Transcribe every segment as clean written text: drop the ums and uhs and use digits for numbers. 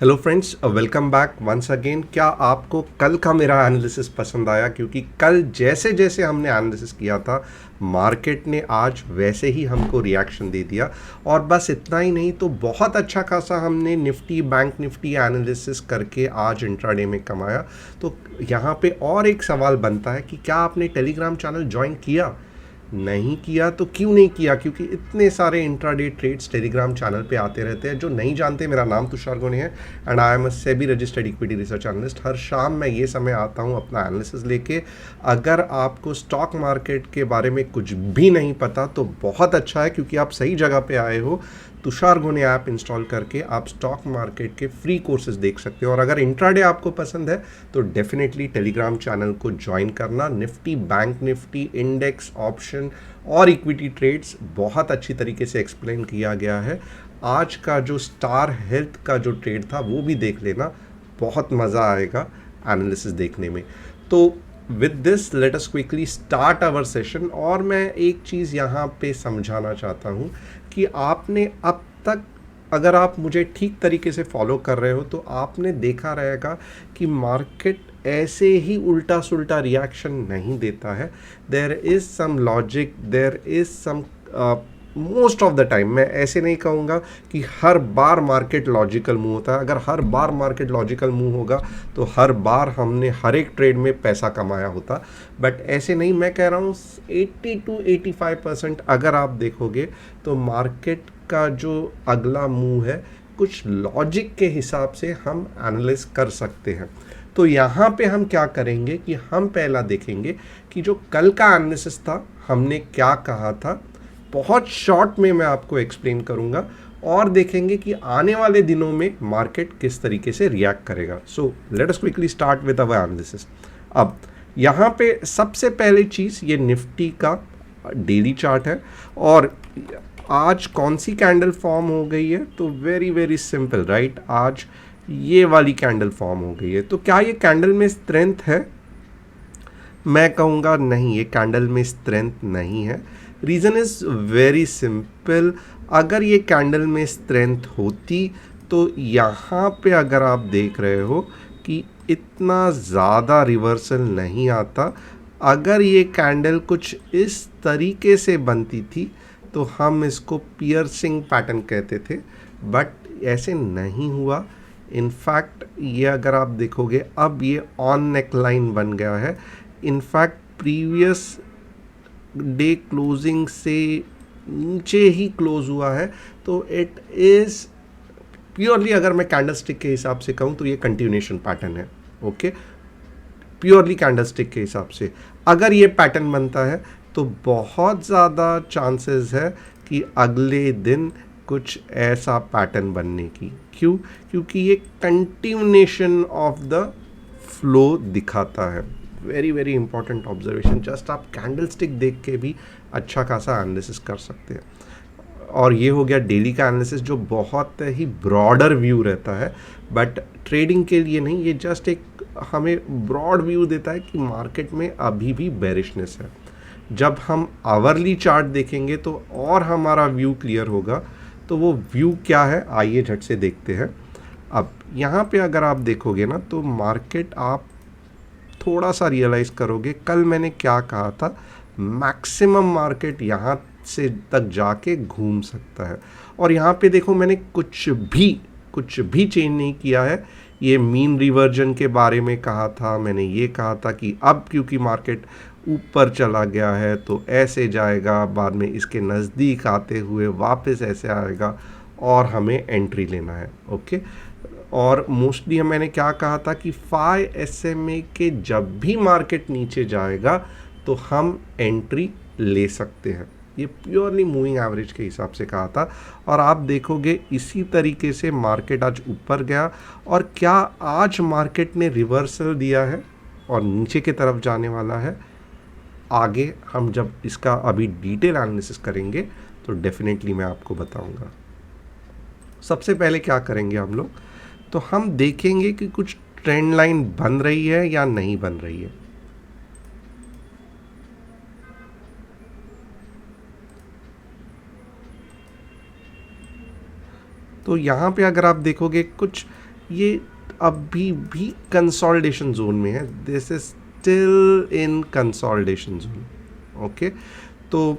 Hello friends, welcome back once again. क्या आपको कल का मेरा एनालिसिस पसंद आया? क्योंकि कल जैसे जैसे हमने एनालिसिस किया था, मार्केट ने आज वैसे ही हमको रिएक्शन दे दिया। और बस इतना ही नहीं, तो बहुत अच्छा खासा हमने निफ्टी बैंक निफ्टी एनालिसिस करके आज इंट्राडे में कमाया। तो यहाँ पे और एक सवाल बनता है कि क्या आपने टेलीग्राम चैनल ज्वाइन किया? नहीं किया तो क्यों नहीं किया? क्योंकि इतने सारे इंट्राडे ट्रेड्स टेलीग्राम चैनल पे आते रहते हैं। जो नहीं जानते, मेरा नाम तुषार गोनी है and I am a SEBI registered equity research analyst. हर शाम मैं ये समय आता हूँ अपना एनालिसिस लेके। अगर आपको स्टॉक मार्केट के बारे में कुछ भी नहीं पता तो बहुत अच्छा है, क्योंकि आप सही जगह पे आए हो। तुषार गोनी ऐप इंस्टॉल करके आप स्टॉक मार्केट के फ्री कोर्सेज देख सकते हो। और अगर इंट्राडे आपको पसंद है तो डेफिनेटली टेलीग्राम चैनल को ज्वाइन करना। Nifty bank Nifty index option और इक्विटी ट्रेड्स बहुत अच्छी तरीके से एक्सप्लेन किया गया है। आज का जो स्टार हेल्थ का जो ट्रेड था वो भी देख लेना, बहुत मज़ा आएगा एनालिसिस देखने में। तो with this let us quickly start our session. और मैं एक चीज़ यहाँ पे समझाना चाहता हूँ कि आपने अब तक, अगर आप मुझे ठीक तरीके से फॉलो कर रहे हो तो आपने देखा रहेगा कि मार्केट ऐसे ही उल्टा सुल्टा रिएक्शन नहीं देता है। There is some logic, there is some, most of the time, मैं ऐसे नहीं कहूँगा कि हर बार मार्केट लॉजिकल मूव होता है। अगर हर बार मार्केट लॉजिकल मूव होगा तो हर बार हमने हर एक ट्रेड में पैसा कमाया होता, बट ऐसे नहीं। मैं कह रहा हूँ 80 to 85% अगर आप देखोगे तो मार्केट का जो अगला मूव है कुछ लॉजिक के हिसाब से हम एनालिस कर सकते हैं। तो यहाँ पे हम क्या करेंगे कि हम पहला देखेंगे कि जो कल का एनालिसिस था हमने क्या कहा था। बहुत शॉर्ट में मैं आपको एक्सप्लेन करूँगा और देखेंगे कि आने वाले दिनों में मार्केट किस तरीके से रिएक्ट करेगा। So let us quickly start with our analysis. अब यहाँ पे सबसे पहली चीज़, ये निफ्टी का डेली चार्ट है और आज कौन सी कैंडल फॉर्म हो गई है। तो वेरी वेरी सिंपल, राइट। आज ये वाली कैंडल फॉर्म हो गई है। तो क्या ये कैंडल में स्ट्रेंथ है? मैं कहूँगा नहीं, ये कैंडल में स्ट्रेंथ नहीं है। Reason is very simple. अगर ये कैंडल में स्ट्रेंथ होती तो यहाँ पे अगर आप देख रहे हो कि इतना ज़्यादा रिवर्सल नहीं आता। अगर ये कैंडल कुछ इस तरीके से बनती थी तो हम इसको पियर्सिंग पैटर्न कहते थे, बट ऐसे नहीं हुआ। इनफैक्ट ये अगर आप देखोगे अब ये ऑन नेक लाइन बन गया है। इनफैक्ट प्रीवियस डे क्लोजिंग से नीचे ही क्लोज हुआ है। तो इट इज़ प्योरली, अगर मैं कैंडलस्टिक के हिसाब से कहूँ तो ये कंटिन्यूएशन पैटर्न है। ओके, प्योरली कैंडलस्टिक के हिसाब से अगर ये पैटर्न बनता है तो बहुत ज़्यादा चांसेस है कि अगले दिन कुछ ऐसा पैटर्न बनने की। क्यों? क्योंकि ये कंटिन्यूएशन ऑफ द फ्लो दिखाता है। Very very important observation. Just आप कैंडलस्टिक देख के भी अच्छा खासा एनालिसिस कर सकते हैं। और ये हो गया डेली का एनालिसिस, जो बहुत ही ब्रॉडर व्यू रहता है, बट ट्रेडिंग के लिए नहीं। ये जस्ट एक हमें ब्रॉड व्यू देता है कि मार्केट में अभी भी बेरिशनेस है। जब हम आवरली चार्ट देखेंगे तो और हमारा व्यू क्लियर होगा। तो वो व्यू क्या है, आइए झट से देखते हैं। अब यहाँ पे अगर आप देखोगे ना तो मार्केट, आप थोड़ा सा रियलाइज़ करोगे कल मैंने क्या कहा था। मैक्सिमम मार्केट यहाँ से तक जाके घूम सकता है। और यहाँ पे देखो, मैंने कुछ भी चेंज नहीं किया है। ये मीन रिवर्जन के बारे में कहा था। मैंने ये कहा था कि अब क्योंकि मार्केट ऊपर चला गया है तो ऐसे जाएगा, बाद में इसके नज़दीक आते हुए वापस ऐसे आएगा और हमें एंट्री लेना है। ओके। और मोस्टली मैंने क्या कहा था कि 5 SMA के जब भी मार्केट नीचे जाएगा तो हम एंट्री ले सकते हैं। ये प्योरली मूविंग एवरेज के हिसाब से कहा था। और आप देखोगे इसी तरीके से मार्केट आज ऊपर गया। और क्या आज मार्केट ने रिवर्सल दिया है और नीचे की तरफ जाने वाला है। आगे हम जब इसका अभी डिटेल एनालिसिस करेंगे तो डेफिनेटली मैं आपको बताऊंगा। सबसे पहले क्या करेंगे हम लोग, तो हम देखेंगे कि कुछ ट्रेंड लाइन बन रही है या नहीं बन रही है। तो यहाँ पे अगर आप देखोगे कुछ ये अभी भी कंसोलिडेशन जोन में है, this is still in consolidation zone. Okay, तो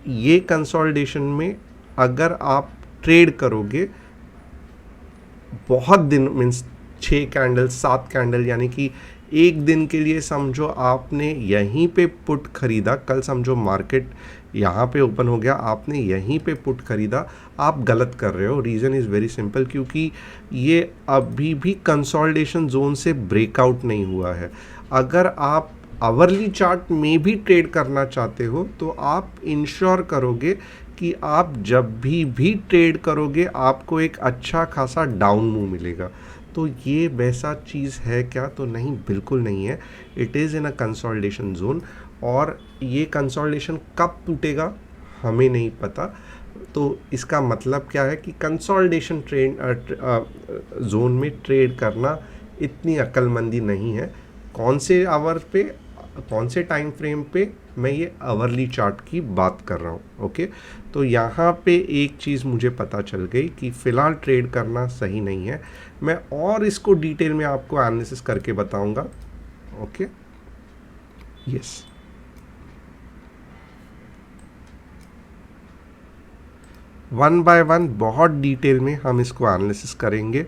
ये कंसोलिडेशन में अगर आप ट्रेड करोगे बहुत दिन, मीन्स 6 कैंडल 7 कैंडल, यानी कि एक दिन के लिए समझो आपने यहीं पे पुट खरीदा, कल समझो मार्केट यहाँ पे ओपन हो गया, आपने यहीं पे पुट खरीदा, आप गलत कर रहे हो। रीज़न इज़ वेरी सिंपल, क्योंकि ये अभी भी कंसोलिडेशन जोन से ब्रेकआउट नहीं हुआ है। अगर आप आवरली चार्ट में भी ट्रेड करना चाहते हो तो आप इंश्योर करोगे कि आप जब भी ट्रेड करोगे आपको एक अच्छा खासा डाउन मूव मिलेगा। तो ये वैसा चीज़ है क्या? तो नहीं, बिल्कुल नहीं है। It is in a consolidation zone, और ये कंसोलिडेशन कब टूटेगा हमें नहीं पता। तो इसका मतलब क्या है कि कंसोलिडेशन जोन में ट्रेड करना इतनी अक्लमंदी नहीं है। कौन से आवर पे, कौन से टाइम फ्रेम पे, मैं ये आवरली चार्ट की बात कर रहा हूँ। ओके, तो यहाँ पे एक चीज़ मुझे पता चल गई कि फ़िलहाल ट्रेड करना सही नहीं है। मैं और इसको डिटेल में आपको एनालिसिस करके बताऊँगा। Okay, yes, one by one बहुत डिटेल में हम इसको एनालिसिस करेंगे।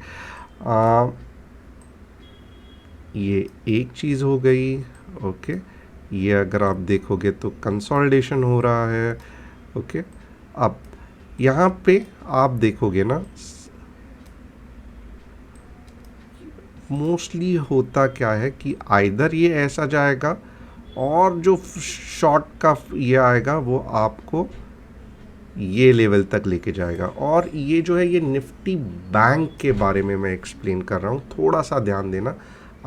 ये एक चीज़ हो गई। ओके, ये अगर आप देखोगे तो कंसोलिडेशन हो रहा है। ओके, अब यहाँ पे आप देखोगे ना, मोस्टली होता क्या है कि आइदर ये ऐसा जाएगा, और जो शॉर्ट का ये आएगा वो आपको ये लेवल तक लेके जाएगा। और ये जो है, ये निफ्टी बैंक के बारे में मैं एक्सप्लेन कर रहा हूँ, थोड़ा सा ध्यान देना।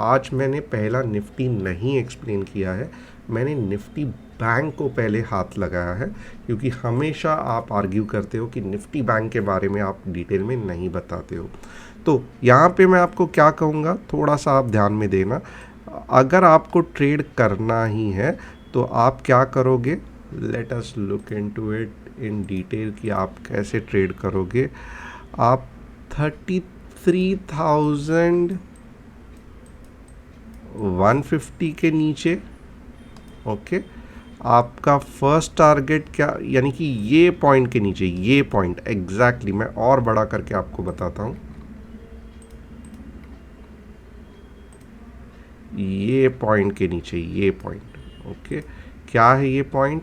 आज मैंने पहला निफ्टी नहीं एक्सप्लेन किया है, मैंने निफ्टी बैंक को पहले हाथ लगाया है, क्योंकि हमेशा आप आर्ग्यू करते हो कि निफ्टी बैंक के बारे में आप डिटेल में नहीं बताते हो। तो यहाँ पे मैं आपको क्या कहूँगा, थोड़ा सा आप ध्यान में देना। अगर आपको ट्रेड करना ही है तो आप क्या करोगे, let us look into it in detail कि आप कैसे ट्रेड करोगे। आप 33,150 के नीचे, ओके, आपका फर्स्ट टारगेट क्या, यानी कि ये पॉइंट के नीचे, ये पॉइंट एग्जैक्टली मैं और बड़ा करके आपको बताता हूँ। ये पॉइंट के नीचे, ये पॉइंट, ओके, क्या है ये पॉइंट?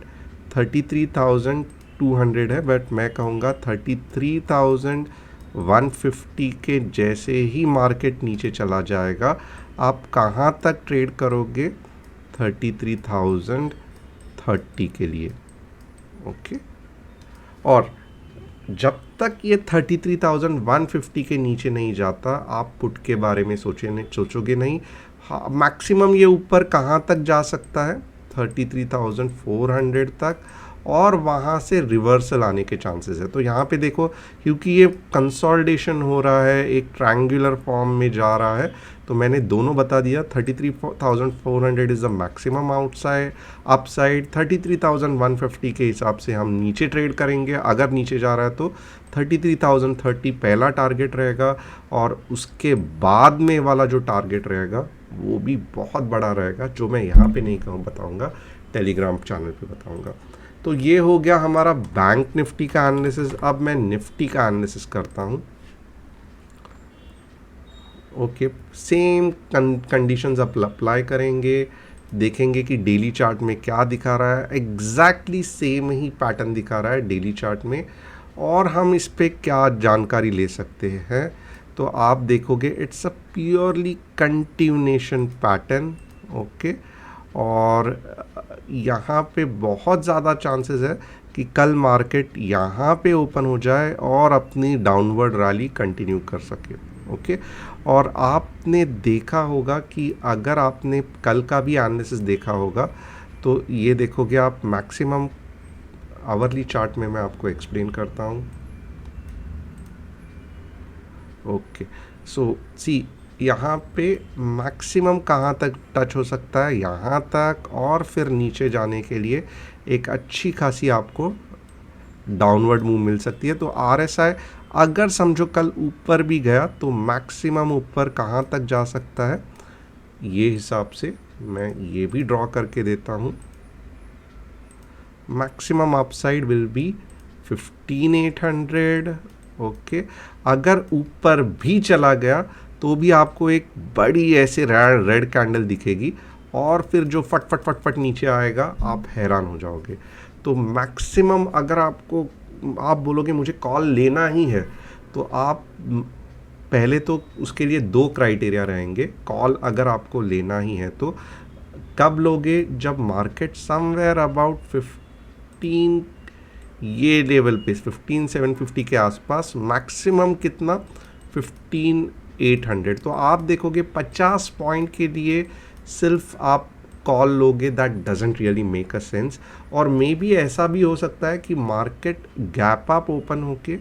33,200 है, बट मैं कहूँगा 33,150 के जैसे ही मार्केट नीचे चला जाएगा, आप कहाँ तक ट्रेड करोगे? 33,030 के लिए। ओके, और जब तक ये 33,150 के नीचे नहीं जाता, आप पुट के बारे में सोचोगे नहीं। हाँ, मैक्सिमम ये ऊपर कहाँ तक जा सकता है? 33,400 तक, और वहाँ से रिवर्सल आने के चांसेस है। तो यहाँ पे देखो, क्योंकि ये कंसोलिडेशन हो रहा है, एक ट्रायंगुलर फॉर्म में जा रहा है, तो मैंने दोनों बता दिया। 33,400 is the maximum outside, upside 33,150 के हिसाब से हम नीचे ट्रेड करेंगे। अगर नीचे जा रहा है तो 33,030 पहला टारगेट रहेगा, और उसके बाद में वाला जो टारगेट रहेगा वो भी बहुत बड़ा रहेगा, जो मैं यहाँ पे नहीं कहूँ, बताऊँगा टेलीग्राम चैनल पे बताऊँगा। तो ये हो गया हमारा बैंक निफ्टी का एनालिसिस। अब मैं निफ्टी का एनालिसिस करता हूँ। ओके, सेम कंडीशंस अप्लाई करेंगे, देखेंगे कि डेली चार्ट में क्या दिखा रहा है। एग्जैक्टली सेम ही पैटर्न दिखा रहा है डेली चार्ट में, और हम इस पे क्या जानकारी ले सकते हैं। तो आप देखोगे it's a purely continuation pattern. Okay, और यहाँ पे बहुत ज़्यादा चांसेस है कि कल मार्केट यहाँ पे ओपन हो जाए और अपनी डाउनवर्ड रैली कंटिन्यू कर सके। ओके, और आपने देखा होगा कि अगर आपने कल का भी एनालिसिस देखा होगा तो ये देखोगे आप, मैक्सिमम आवरली चार्ट में मैं आपको एक्सप्लेन करता हूँ। ओके, सो सी, यहाँ पे मैक्सिमम कहाँ तक टच हो सकता है? यहाँ तक, और फिर नीचे जाने के लिए एक अच्छी खासी आपको डाउनवर्ड मूव मिल सकती है। तो RSI अगर समझो कल ऊपर भी गया तो मैक्सिमम ऊपर कहाँ तक जा सकता है, ये हिसाब से मैं ये भी ड्रॉ करके देता हूँ। Maximum upside will be 15,800। Okay, अगर ऊपर भी चला गया तो भी आपको एक बड़ी ऐसे रेड कैंडल दिखेगी और फिर जो फट फट फट फट नीचे आएगा आप हैरान हो जाओगे। तो मैक्सिमम अगर आपको, आप बोलोगे मुझे कॉल लेना ही है, तो आप पहले तो उसके लिए 2 क्राइटेरिया रहेंगे। कॉल अगर आपको लेना ही है तो कब लोगे, जब मार्केट समवेयर अबाउट 15, ये लेवल पे 15,750 के आसपास, मैक्सिमम कितना 15,800। तो आप देखोगे 50 पॉइंट के लिए सिर्फ आप कॉल लोगे, that doesn't really make a sense. और मे बी ऐसा भी हो सकता है कि मार्केट गैप अप ओपन होके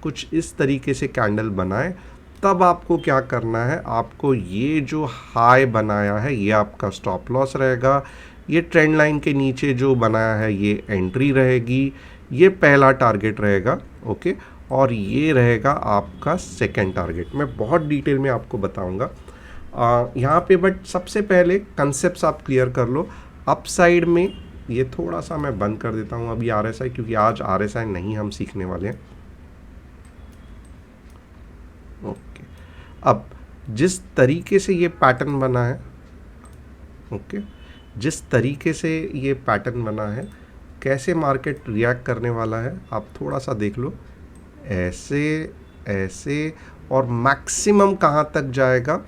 कुछ इस तरीके से कैंडल बनाए, तब आपको क्या करना है, आपको ये जो हाई बनाया है ये आपका स्टॉप लॉस रहेगा, ये ट्रेंड लाइन के नीचे जो बनाया है ये एंट्री रहेगी, ये पहला टारगेट रहेगा। ओके, और ये रहेगा आपका सेकंड टारगेट। मैं बहुत डिटेल में आपको बताऊंगा यहाँ पे, बट सबसे पहले कंसेप्ट्स आप क्लियर कर लो। अपसाइड में ये थोड़ा सा मैं बंद कर देता हूँ अभी RSI, क्योंकि आज RSI नहीं हम सीखने वाले हैं। ओके, अब जिस तरीके से ये पैटर्न बना है, ओके, जिस तरीके से ये पैटर्न बना है, कैसे मार्केट रिएक्ट करने वाला है आप थोड़ा सा देख लो। ऐसे ऐसे, और मैक्सिमम कहाँ तक जाएगा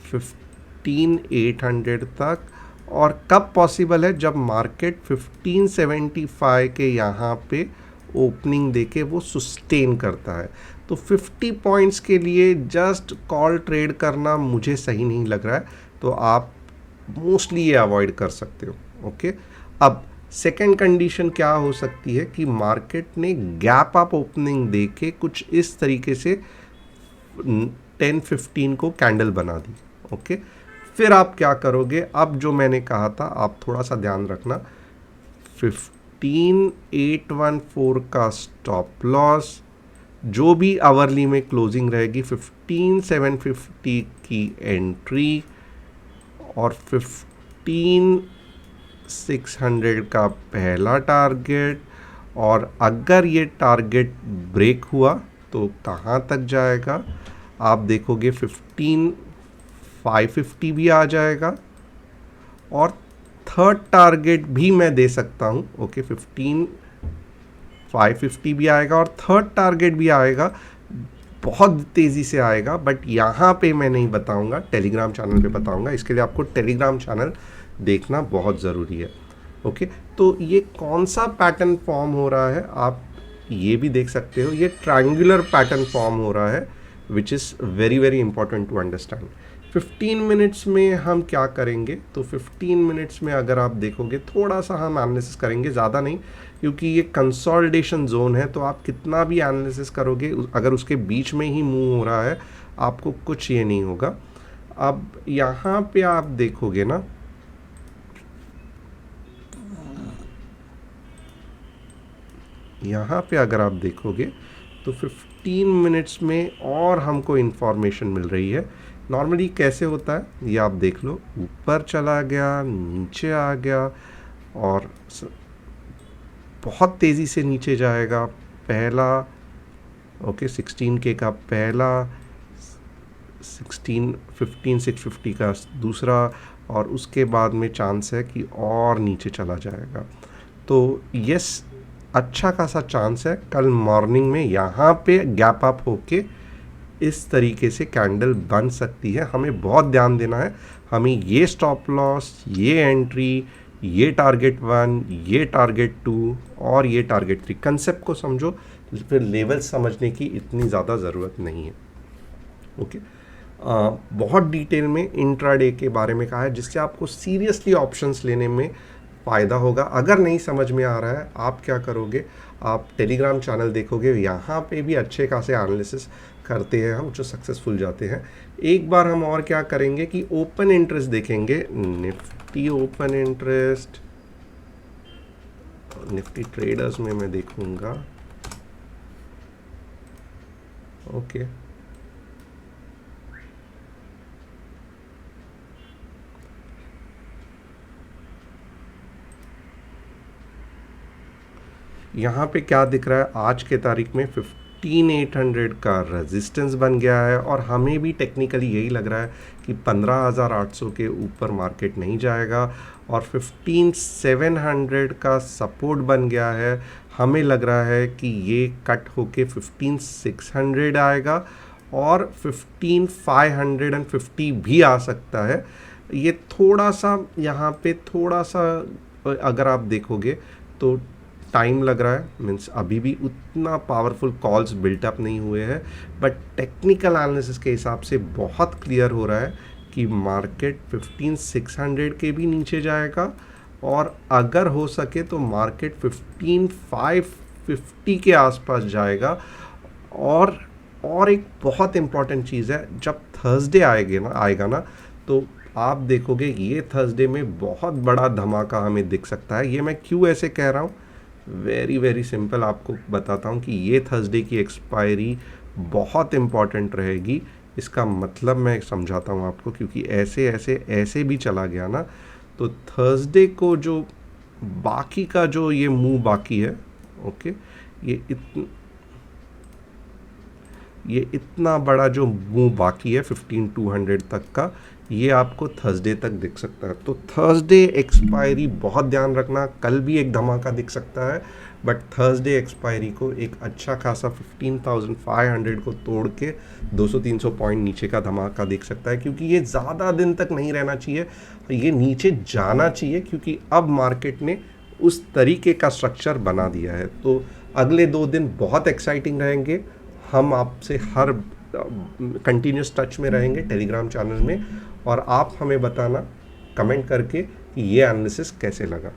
15,800 तक। और कब पॉसिबल है, जब मार्केट 1575 के यहाँ पे ओपनिंग देके वो सुस्टेन करता है। तो 50 पॉइंट्स के लिए जस्ट कॉल ट्रेड करना मुझे सही नहीं लग रहा है, तो आप मोस्टली ये अवॉइड कर सकते हो। ओके, अब सेकेंड कंडीशन क्या हो सकती है कि मार्केट ने गैप अप ओपनिंग देके कुछ इस तरीके से 10-15 को कैंडल बना दी। ओके, फिर आप क्या करोगे, अब जो मैंने कहा था आप थोड़ा सा ध्यान रखना, 15,814 का स्टॉप लॉस, जो भी आवरली में क्लोजिंग रहेगी 15,750 की एंट्री, और 15,600 का पहला टारगेट। और अगर ये टारगेट ब्रेक हुआ तो कहाँ तक जाएगा, आप देखोगे 15,550 भी आ जाएगा, और थर्ड टारगेट भी मैं दे सकता हूँ। ओके, 15,550 भी आएगा और थर्ड टारगेट भी आएगा, बहुत तेज़ी से आएगा, बट यहाँ पे मैं नहीं बताऊँगा, टेलीग्राम चैनल पे बताऊँगा। इसके लिए आपको टेलीग्राम चैनल देखना बहुत ज़रूरी है। ओके, तो ये कौन सा पैटर्न फॉर्म हो रहा है आप ये भी देख सकते हो। ये ट्रायंगुलर पैटर्न फॉर्म हो रहा है, which is very very important to understand. 15 minutes में हम क्या करेंगे, तो 15 मिनट्स में अगर आप देखोगे थोड़ा सा हम एनालिसिस करेंगे, ज़्यादा नहीं, क्योंकि ये कंसोलिडेशन जोन है। तो आप कितना भी एनालिसिस करोगे, अगर उसके बीच में ही मूव हो रहा है आपको कुछ ये नहीं होगा। अब यहाँ पे आप देखोगे ना, यहाँ पे अगर आप देखोगे तो 15 मिनट्स में और हमको इन्फॉर्मेशन मिल रही है। नॉर्मली कैसे होता है ये आप देख लो, ऊपर चला गया, नीचे आ गया, और बहुत तेज़ी से नीचे जाएगा। पहला ओके 16K का पहला, 15,650 का दूसरा, और उसके बाद में चांस है कि और नीचे चला जाएगा। तो यस, अच्छा खासा चांस है कल मॉर्निंग में यहाँ पे गैप अप होके इस तरीके से कैंडल बन सकती है। हमें बहुत ध्यान देना है, हमें ये स्टॉप लॉस, ये एंट्री, ये टारगेट 1, ये टारगेट 2 और ये टारगेट 3, कंसेप्ट को समझो, फिर लेवल समझने की इतनी ज़्यादा ज़रूरत नहीं है। ओके, बहुत डिटेल में इंट्राडे के बारे में कहा है, जिससे आपको सीरियसली ऑप्शंस लेने में फ़ायदा होगा। अगर नहीं समझ में आ रहा है आप क्या करोगे, आप टेलीग्राम चैनल देखोगे, यहाँ पे भी अच्छे खासे एनालिसिस करते हैं हम जो सक्सेसफुल जाते हैं। एक बार हम और क्या करेंगे कि ओपन इंटरेस्ट देखेंगे, Nifty open interest, Nifty traders में मैं देखूंगा ओके, यहाँ पे क्या दिख रहा है, आज के तारीख में 15,800 का रेजिस्टेंस बन गया है और हमें भी टेक्निकली यही लग रहा है कि 15,800 के ऊपर मार्केट नहीं जाएगा और 15,700 का सपोर्ट बन गया है। हमें लग रहा है कि ये कट होके 15,600 आएगा और 15,550 भी आ सकता है। ये थोड़ा सा यहाँ पे थोड़ा सा अगर आप देखोगे तो टाइम लग रहा है, मीन्स अभी भी उतना पावरफुल कॉल्स बिल्टअप नहीं हुए हैं, बट टेक्निकल एनालिसिस के हिसाब से बहुत क्लियर हो रहा है कि मार्केट 15,600 के भी नीचे जाएगा और अगर हो सके तो मार्केट 15,550 के आसपास जाएगा। और एक बहुत इम्पॉर्टेंट चीज़ है, जब थर्सडे आएगा ना तो आप देखोगे ये थर्सडे में बहुत बड़ा धमाका हमें दिख सकता है। ये मैं क्यों ऐसे कह रहा हूँ, वेरी वेरी सिंपल आपको बताता हूँ कि ये थर्सडे की एक्सपायरी बहुत इम्पॉर्टेंट रहेगी। इसका मतलब मैं समझाता हूँ आपको, क्योंकि ऐसे भी चला गया ना तो थर्सडे को जो बाकी का जो ये मूव बाकी है, ओके, ये इतना बड़ा जो मूव बाकी है 15,200 तक का, ये आपको थर्सडे तक दिख सकता है। तो थर्सडे एक्सपायरी बहुत ध्यान रखना, कल भी एक धमाका दिख सकता है, बट थर्सडे एक्सपायरी को एक अच्छा खासा 15,500 को तोड़ के 200-300 पॉइंट नीचे का धमाका दिख सकता है, क्योंकि ये ज़्यादा दिन तक नहीं रहना चाहिए, ये नीचे जाना चाहिए, क्योंकि अब मार्केट ने उस तरीके का स्ट्रक्चर बना दिया है। तो अगले 2 दिन बहुत एक्साइटिंग रहेंगे। हम आपसे हर कंटिन्यूस टच में रहेंगे टेलीग्राम चैनल में, और आप हमें बताना कमेंट करके कि ये एनालिसिस कैसे लगा।